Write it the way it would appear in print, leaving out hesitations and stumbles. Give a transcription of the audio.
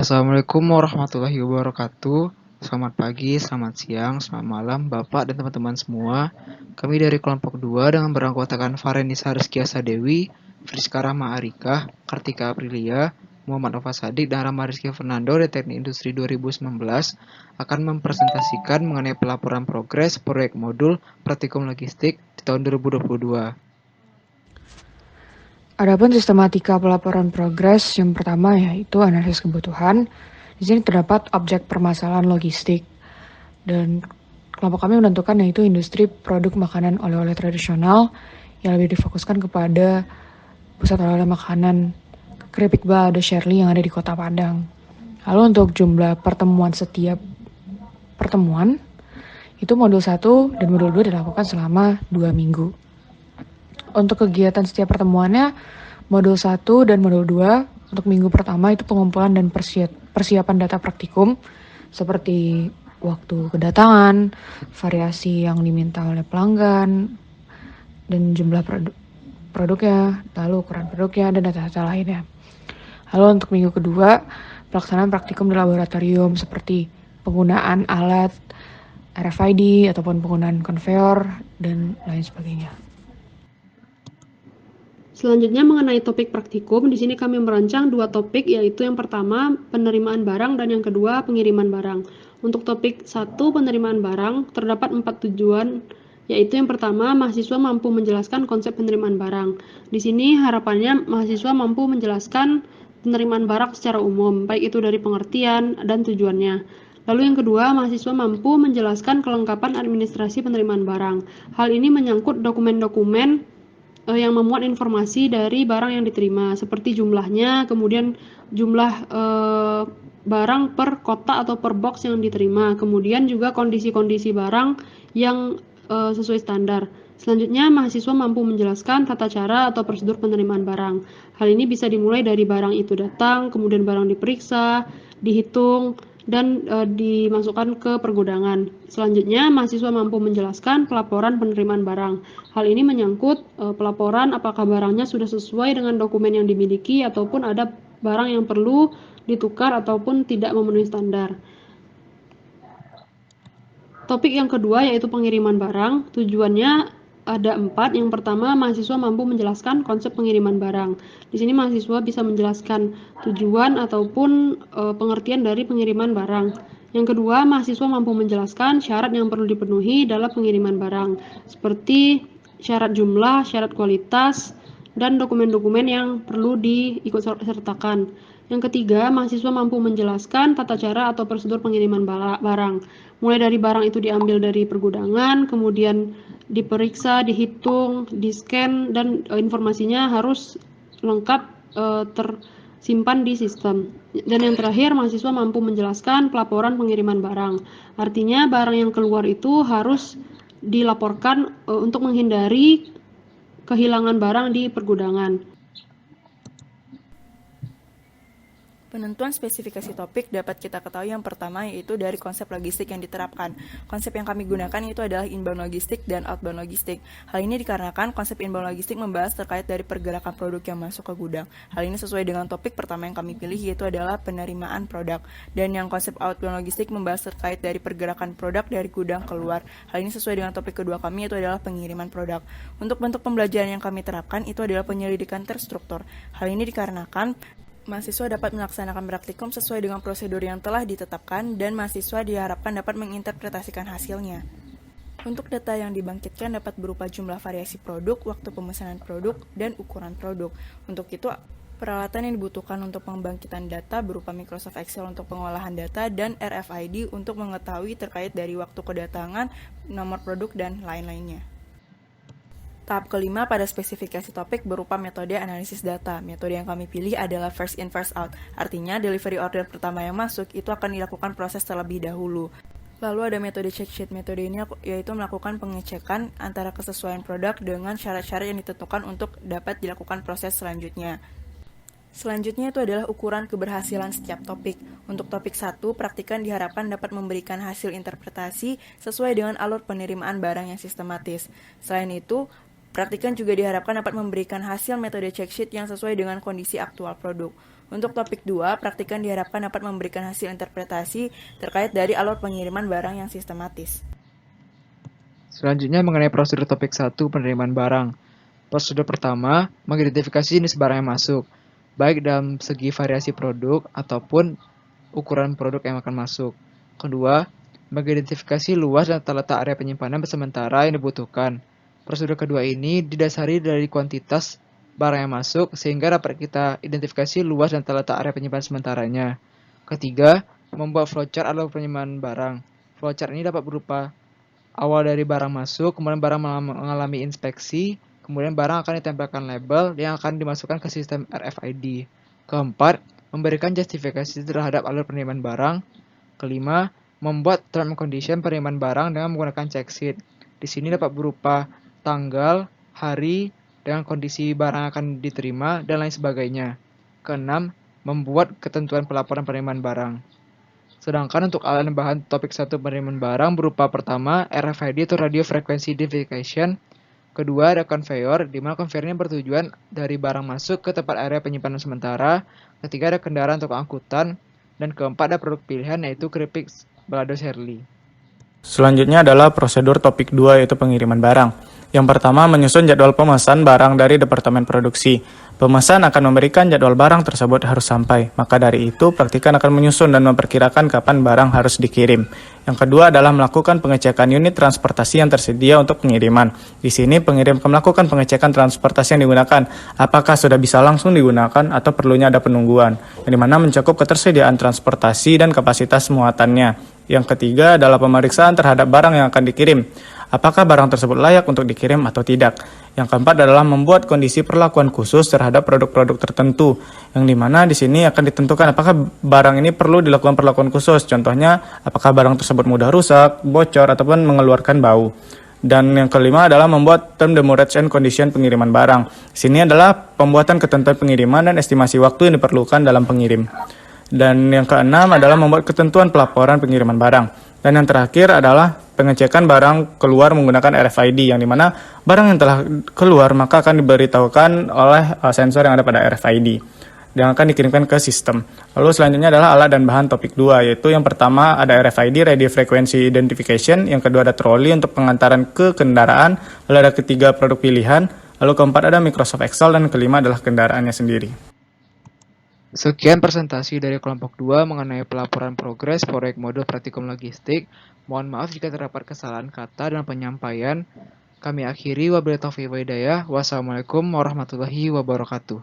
Assalamualaikum warahmatullahi wabarakatuh. Selamat pagi, selamat siang, selamat malam, Bapak dan teman-teman semua. Kami dari kelompok 2 dengan beranggotakan Farenisa Rizkiasa Dewi, Friska Rahma Arika, Kartika Aprilia, Muhammad Nova Sadik, dan Rama Rizky Fernando dari Teknik Industri 2019 akan mempresentasikan mengenai pelaporan progres proyek modul praktikum logistik di tahun 2022. Adapun sistematika pelaporan progres yang pertama yaitu analisis kebutuhan. Di sini terdapat objek permasalahan logistik dan kelompok kami menentukan yaitu industri produk makanan oleh-oleh tradisional yang lebih difokuskan kepada pusat oleh-oleh makanan keripik balado Shirley yang ada di Kota Padang. Lalu untuk jumlah pertemuan setiap pertemuan itu modul 1 dan modul 2 dilakukan selama 2 minggu. Untuk kegiatan setiap pertemuannya, modul 1 dan modul 2, untuk minggu pertama itu pengumpulan dan persiapan data praktikum, seperti waktu kedatangan, variasi yang diminta oleh pelanggan, dan jumlah produknya, lalu ukuran produknya, dan data-data lainnya. Lalu untuk minggu kedua, pelaksanaan praktikum di laboratorium, seperti penggunaan alat RFID, ataupun penggunaan konveyor, dan lain sebagainya. Selanjutnya mengenai topik praktikum, di sini kami merancang 2 topik, yaitu yang pertama penerimaan barang dan yang kedua pengiriman barang. Untuk topik 1 penerimaan barang terdapat 4 tujuan, yaitu yang pertama mahasiswa mampu menjelaskan konsep penerimaan barang. Di sini harapannya mahasiswa mampu menjelaskan penerimaan barang secara umum, baik itu dari pengertian dan tujuannya. Lalu yang kedua, mahasiswa mampu menjelaskan kelengkapan administrasi penerimaan barang. Hal ini menyangkut dokumen-dokumen yang memuat informasi dari barang yang diterima, seperti jumlahnya, kemudian jumlah barang per kotak atau per box yang diterima, kemudian juga kondisi-kondisi barang yang sesuai standar. Selanjutnya, mahasiswa mampu menjelaskan tata cara atau prosedur penerimaan barang. Hal ini bisa dimulai dari barang itu datang, kemudian barang diperiksa, dihitung, dan dimasukkan ke pergudangan. Selanjutnya, mahasiswa mampu menjelaskan pelaporan penerimaan barang. Hal ini menyangkut pelaporan apakah barangnya sudah sesuai dengan dokumen yang dimiliki ataupun ada barang yang perlu ditukar ataupun tidak memenuhi standar. Topik yang kedua yaitu pengiriman barang. Tujuannya ada 4. Yang pertama, mahasiswa mampu menjelaskan konsep pengiriman barang. Di sini mahasiswa bisa menjelaskan tujuan ataupun pengertian dari pengiriman barang. Yang kedua, mahasiswa mampu menjelaskan syarat yang perlu dipenuhi dalam pengiriman barang, seperti syarat jumlah, syarat kualitas, dan dokumen-dokumen yang perlu diikut sertakan. Yang ketiga, mahasiswa mampu menjelaskan tata cara atau prosedur pengiriman barang. Mulai dari barang itu diambil dari pergudangan, kemudian diperiksa, dihitung, di-scan, dan informasinya harus lengkap tersimpan di sistem. Dan yang terakhir, mahasiswa mampu menjelaskan pelaporan pengiriman barang. Artinya barang yang keluar itu harus dilaporkan untuk menghindari kehilangan barang di pergudangan. Penentuan spesifikasi topik dapat kita ketahui yang pertama yaitu dari konsep logistik yang diterapkan. Konsep yang kami gunakan itu adalah inbound logistik dan outbound logistik. Hal ini dikarenakan konsep inbound logistik membahas terkait dari pergerakan produk yang masuk ke gudang. Hal ini sesuai dengan topik pertama yang kami pilih yaitu adalah penerimaan produk. Dan yang konsep outbound logistik membahas terkait dari pergerakan produk dari gudang keluar. Hal ini sesuai dengan topik kedua kami yaitu adalah pengiriman produk. Untuk bentuk pembelajaran yang kami terapkan itu adalah penyelidikan terstruktur. Hal ini dikarenakan mahasiswa dapat melaksanakan praktikum sesuai dengan prosedur yang telah ditetapkan dan mahasiswa diharapkan dapat menginterpretasikan hasilnya. Untuk data yang dibangkitkan dapat berupa jumlah variasi produk, waktu pemesanan produk, dan ukuran produk. Untuk itu, peralatan yang dibutuhkan untuk pembangkitan data berupa Microsoft Excel untuk pengolahan data dan RFID untuk mengetahui terkait dari waktu kedatangan, nomor produk, dan lain-lainnya. Tahap kelima pada spesifikasi topik berupa metode analisis data. Metode yang kami pilih adalah first in first out. Artinya delivery order pertama yang masuk itu akan dilakukan proses terlebih dahulu. Lalu ada metode check sheet. Metode ini yaitu melakukan pengecekan antara kesesuaian produk dengan syarat-syarat yang ditentukan untuk dapat dilakukan proses selanjutnya. Selanjutnya itu adalah ukuran keberhasilan setiap topik. Untuk topik 1, praktikan diharapkan dapat memberikan hasil interpretasi sesuai dengan alur penerimaan barang yang sistematis. Selain itu, praktikan juga diharapkan dapat memberikan hasil metode check sheet yang sesuai dengan kondisi aktual produk. Untuk topik 2, praktikan diharapkan dapat memberikan hasil interpretasi terkait dari alur pengiriman barang yang sistematis. Selanjutnya mengenai prosedur topik 1, penerimaan barang. Prosedur pertama, mengidentifikasi jenis barang yang masuk, baik dalam segi variasi produk ataupun ukuran produk yang akan masuk. Kedua, mengidentifikasi luas dan tata letak area penyimpanan sementara yang dibutuhkan. Prosedur kedua ini didasari dari kuantitas barang yang masuk sehingga dapat kita identifikasi luas dan tata letak area penyimpanan sementaranya. Ketiga, membuat flowchart alur penyimpanan barang. Flowchart ini dapat berupa awal dari barang masuk, kemudian barang mengalami inspeksi, kemudian barang akan ditempelkan label yang akan dimasukkan ke sistem RFID. Keempat, memberikan justifikasi terhadap alur penerimaan barang. Kelima, membuat term and condition penerimaan barang dengan menggunakan check sheet. Di sini dapat berupa tanggal, hari, dengan kondisi barang akan diterima, dan lain sebagainya. Keenam, membuat ketentuan pelaporan penerimaan barang. Sedangkan untuk alat dan bahan topik 1 penerimaan barang berupa pertama, RFID atau Radio Frequency Identification. Kedua, ada conveyor, di mana conveyor ini bertujuan dari barang masuk ke tempat area penyimpanan sementara. Ketiga, ada kendaraan untuk angkutan. Dan keempat, ada produk pilihan, yaitu keripik balado Shirley. Selanjutnya adalah prosedur topik 2, yaitu pengiriman barang. Yang pertama, menyusun jadwal pemesan barang dari Departemen Produksi. Pemesan akan memberikan jadwal barang tersebut harus sampai. Maka dari itu, praktikan akan menyusun dan memperkirakan kapan barang harus dikirim. Yang kedua adalah melakukan pengecekan unit transportasi yang tersedia untuk pengiriman. Di sini, pengirim akan melakukan pengecekan transportasi yang digunakan. Apakah sudah bisa langsung digunakan atau perlunya ada penungguan, yang dimana mencakup ketersediaan transportasi dan kapasitas muatannya. Yang ketiga adalah pemeriksaan terhadap barang yang akan dikirim. Apakah barang tersebut layak untuk dikirim atau tidak. Yang keempat adalah membuat kondisi perlakuan khusus terhadap produk-produk tertentu, yang dimana di sini akan ditentukan apakah barang ini perlu dilakukan perlakuan khusus. Contohnya, apakah barang tersebut mudah rusak, bocor, ataupun mengeluarkan bau. Dan yang kelima adalah membuat term demurrage and condition pengiriman barang. Di sini adalah pembuatan ketentuan pengiriman dan estimasi waktu yang diperlukan dalam pengirim. Dan yang keenam adalah membuat ketentuan pelaporan pengiriman barang. Dan yang terakhir adalah pengecekan barang keluar menggunakan RFID, yang dimana barang yang telah keluar maka akan diberitahukan oleh sensor yang ada pada RFID yang akan dikirimkan ke sistem. Lalu selanjutnya adalah alat dan bahan topik 2, yaitu yang pertama ada RFID, Radio Frequency Identification, yang kedua ada troli untuk pengantaran ke kendaraan, lalu ada ketiga produk pilihan, lalu keempat ada Microsoft Excel, dan kelima adalah kendaraannya sendiri. Sekian presentasi dari kelompok 2 mengenai pelaporan progres proyek modul praktikum logistik. Mohon maaf jika terdapat kesalahan kata dan penyampaian. Kami akhiri, wabillahi taufiq wal hidayah. Wassalamualaikum warahmatullahi wabarakatuh.